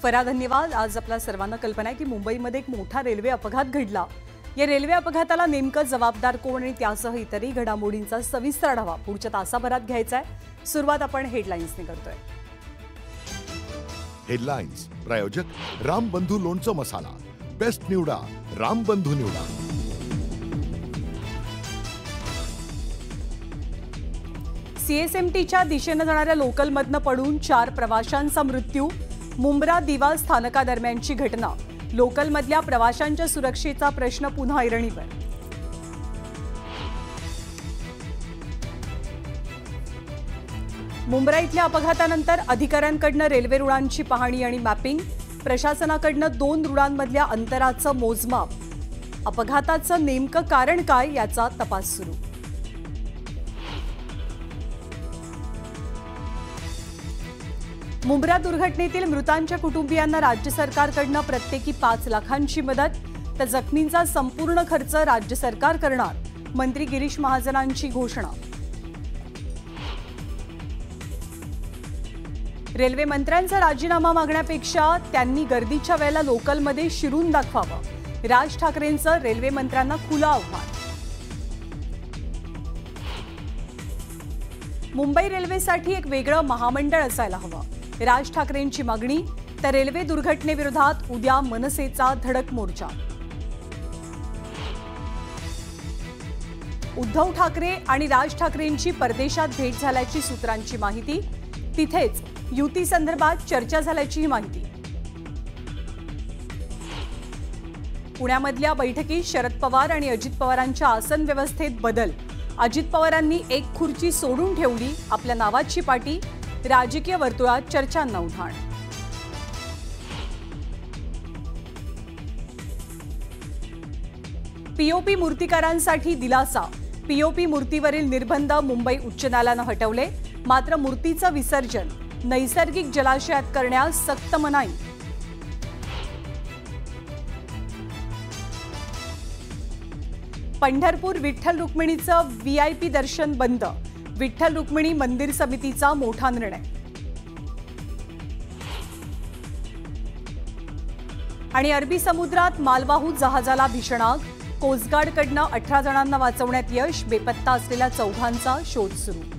फरा धन्यवाद। आज आपल्या सर्वांना कल्पना आहे की मुंबईमध्ये एक मोठा रेल्वे अपघात घडला। या रेल्वे अपघाताला नेमकं जबाबदार कोण आणि त्यासह इतरही घडामोडींचा सविस्तर आढावा पुढच्या तासाभरात घ्यायचा आहे। सुरुवात आपण हेडलाईन्सने करतोय। हेडलाईन्स प्रायोजक रामबंधू लोणचं मसाला, बेस्ट निवडा रामबंधू निवडा। सीएसएमटीच्या दिशेने जाणाऱ्या लोकलमधनं पडून 4 प्रवाशांचा मृत्यू। मुंब्रा दिवा स्थानकादरम्यानची घटना। लोकलमधल्या प्रवाशांच्या सुरक्षेचा प्रश्न पुन्हा ऐरणीवर। मुंब्रा इथल्या अपघातानंतर अधिकाऱ्यांकडून रेल्वे रुळांची पाहणी आणि मॅपिंग। प्रशासनाकडून 2 रुळांमधल्या अंतराचं मोजमाप। अपघाताचं नेमकं कारण काय याचा तपास सुरू। मुंब्रा दुर्घटनेतील मृतांच्या कुटुंबियांना राज्य सरकारकडून प्रत्येकी 5 लाखांची मदत, तर जखमींचा संपूर्ण खर्च राज्य सरकार करणार। मंत्री गिरीश महाजनांची घोषणा। रेल्वे मंत्र्यांचा राजीनामा मागण्यापेक्षा त्यांनी गर्दीच्या वेळेला लोकलमध्ये शिरून दाखवावं। राज ठाकरेंचं रेल्वे मंत्र्यांना खुलं आव्हान। मुंबई रेल्वेसाठी एक वेगळं महामंडळ असायला हवं, राज ठाकरेंची मागणी। तर रेल्वे दुर्घटनेविरोधात उद्या मनसेचा धडक मोर्चा। उद्धव ठाकरे आणि राज ठाकरेंची परदेशात भेट झाल्याची सूत्रांची माहिती। तिथेच युती संदर्भात चर्चा झाल्याची माहिती। पुण्यामधल्या बैठकीत शरद पवार आणि अजित पवारांच्या आसन व्यवस्थेत बदल। अजित पवारांनी एक खुर्ची सोडून ठेवली, आपल्या नावाची पाटी। राजकीय वर्तुळात चर्चांना उधाण। पीओपी मूर्तिकारांसाठी दिलासा। पीओपी मूर्तीवरील निर्बंध मुंबई उच्च न्यायालयानं हटवले, मात्र मूर्तीचं विसर्जन नैसर्गिक जलाशयात करण्यास सक्त मनाई। पंढरपूर विठ्ठल रुक्मिणीचं व्हीआयपी दर्शन बंद। विठ्ठल रुक्मिणी मंदिर समितीचा मोठा निर्णय। आणि अरबी समुद्रात मालवाहू जहाजाला भीषण आग। कोस्टगार्डकडून 18 जणांना वाचवण्यात यश। बेपत्ता असलेल्या 4 शोध सुरू।